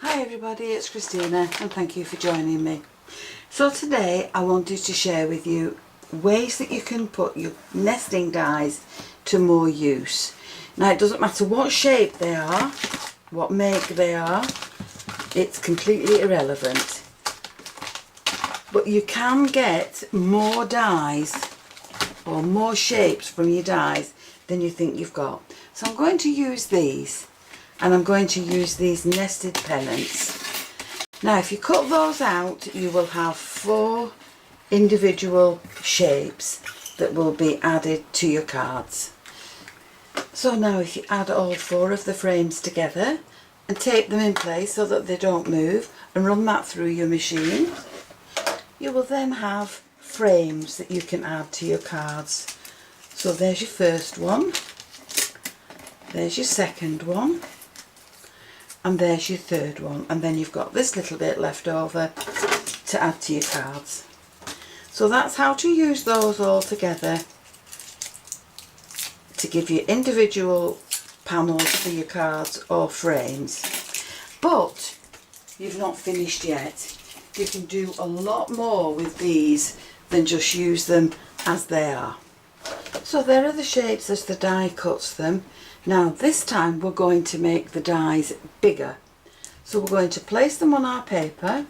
Hi everybody, it's Christina and thank you for joining me. So today I wanted to share with you ways that you can put your nesting dies to more use. Now it doesn't matter what shape they are, what make they are, it's completely irrelevant. But you can get more dies or more shapes from your dies than you think you've got. So I'm going to use these. And I'm going to use these nested pennants. Now if you cut those out, you will have 4 individual shapes that will be added to your cards. So now if you add all 4 of the frames together and tape them in place so that they don't move and run that through your machine, you will then have frames that you can add to your cards. So there's your first one, there's your second one, and there's your third one, and then you've got this little bit left over to add to your cards. So that's how to use those all together to give you individual panels for your cards or frames. But you've not finished yet. You can do a lot more with these than just use them as they are. So there are the shapes as the die cuts them. Now this time we're going to make the dies bigger. So we're going to place them on our paper,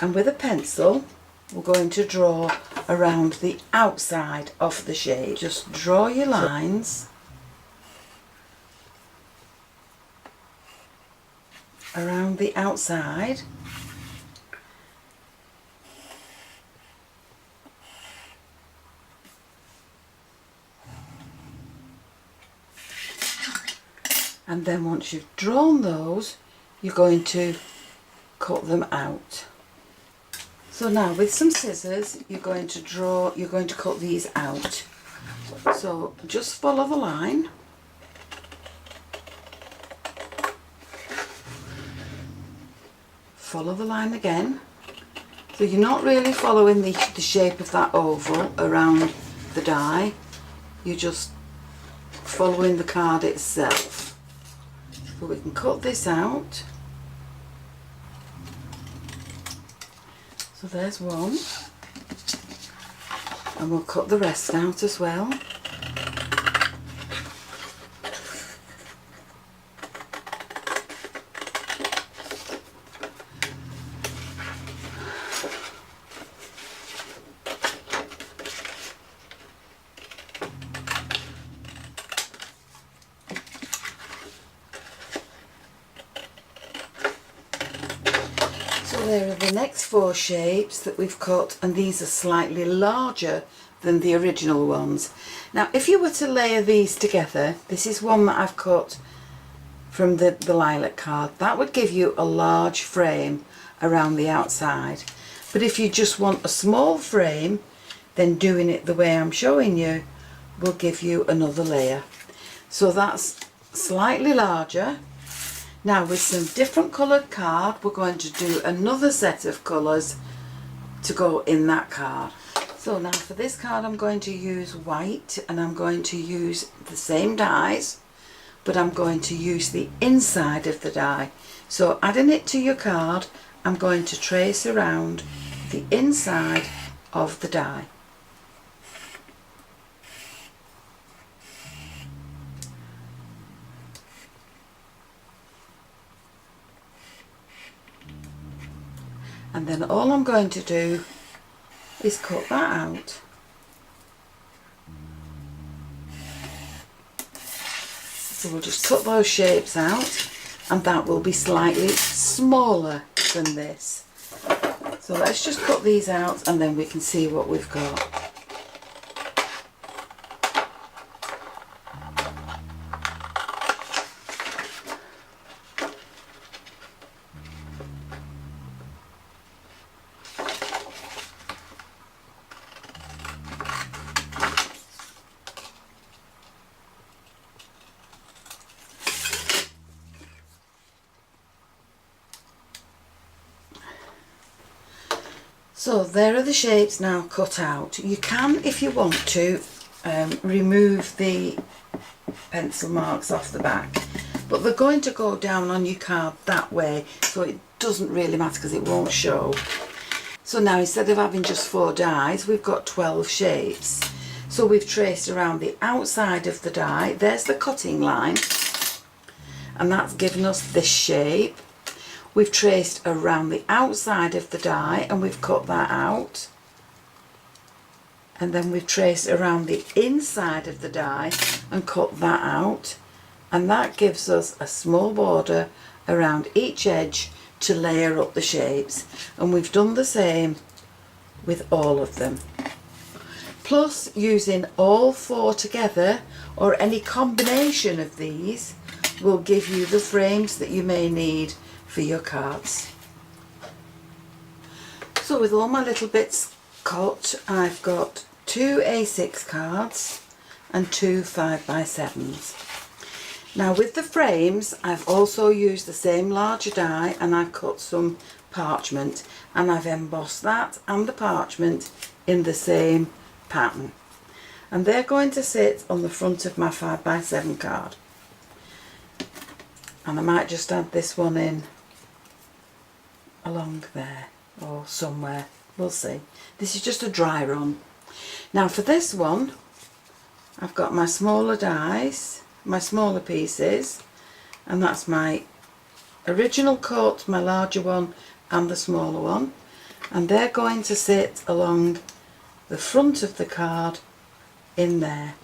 and with a pencil we're going to draw around the outside of the shape. Just draw your lines around the outside. And then once you've drawn those, you're going to cut them out. So now with some scissors, you're going to cut these out. So just follow the line. Follow the line again. So you're not really following the shape of that oval around the die. You're just following the card itself. So we can cut this out. So there's one, and we'll cut the rest out as well. So there are the next 4 shapes that we've cut, and these are slightly larger than the original ones. Now if you were to layer these together, this is one that I've cut from the lilac card, that would give you a large frame around the outside. But if you just want a small frame, then doing it the way I'm showing you will give you another layer. So that's slightly larger. Now with some different coloured card, we're going to do another set of colours to go in that card. So now for this card I'm going to use white, and I'm going to use the same dies, but I'm going to use the inside of the die. So adding it to your card, I'm going to trace around the inside of the die. And then all I'm going to do is cut that out. So we'll just cut those shapes out, and that will be slightly smaller than this. So let's just cut these out and then we can see what we've got. So there are the shapes now cut out. You can, if you want to, remove the pencil marks off the back, but they're going to go down on your card that way, so it doesn't really matter because it won't show. So now instead of having just 4 dies, we've got 12 shapes. So we've traced around the outside of the die. There's the cutting line, and that's given us this shape. We've traced around the outside of the die and we've cut that out. And then we've traced around the inside of the die and cut that out. And that gives us a small border around each edge to layer up the shapes. And we've done the same with all of them. Plus, using all 4 together or any combination of these will give you the frames that you may need for your cards. So with all my little bits cut, I've got 2 A6 cards and 2 5x7s. Now with the frames, I've also used the same larger die, and I've cut some parchment, and I've embossed that and the parchment in the same pattern, and they're going to sit on the front of my 5x7 card. And I might just add this one in along there or somewhere, we'll see. This is just a dry run. Now for this one, I've got my smaller dies, my smaller pieces, and that's my original cut, my larger one and the smaller one, and they're going to sit along the front of the card in there,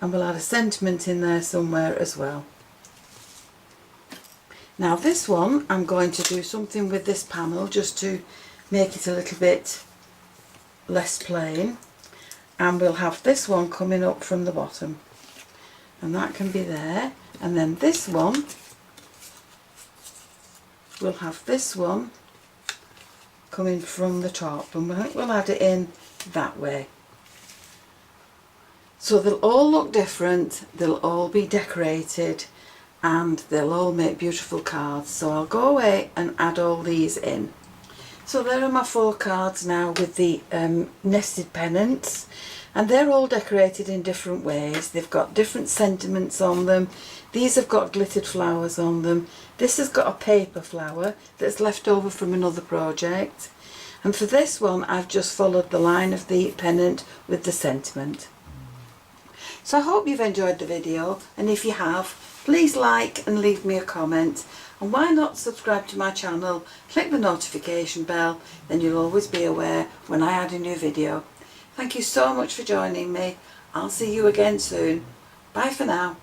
and we'll add a sentiment in there somewhere as well. Now this one, I'm going to do something with this panel just to make it a little bit less plain, and we'll have this one coming up from the bottom, and that can be there, and then this one, we'll have this one coming from the top, and we'll add it in that way. So they'll all look different, they'll all be decorated, and they'll all make beautiful cards. So I'll go away and add all these in. So there are my 4 cards now with the nested pennants, and they're all decorated in different ways. They've got different sentiments on them. These have got glittered flowers on them. This has got a paper flower that's left over from another project. And for this one, I've just followed the line of the pennant with the sentiment. So I hope you've enjoyed the video, and if you have, please like and leave me a comment. And why not subscribe to my channel, click the notification bell, then you'll always be aware when I add a new video. Thank you so much for joining me. I'll see you again soon. Bye for now.